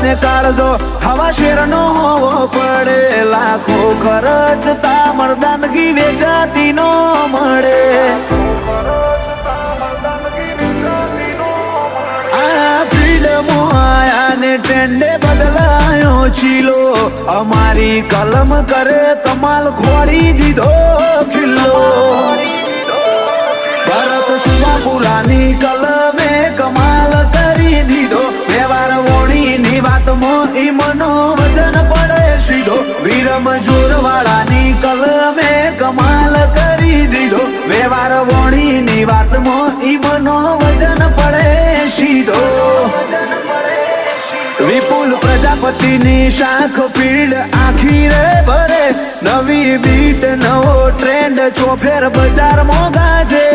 ને કાળજો હવા શેરનો હોવો પડે લાખો ખર્ચતા મર્દાનગી વેચાતી નો મળે આ ફ્રીડમો આયા ને ટ્રેન્ડે બદલાયો ચીલો અમારી કલમ કરે કમાલ ખોડી દીધો ખિલ્લો ભરત સુમાપુરાની કલમે કમાલ કરી દીધો વ્યવહાર વોણીની વાતમાં ઈ મનો વજન પડે સીધો વીરમ જોરવાળાની કલમે કમાલ કરી દીધો વ્યવહાર વોણીની વાતમાં ઈ મનો વજન પડે સીધો વિપુલ પ્રજાપતિની શાખ ફીલ્ડ આખી રે ભરે નવી બીટ નવો ટ્રેન્ડ ચોફેર બજારમાં ગાજે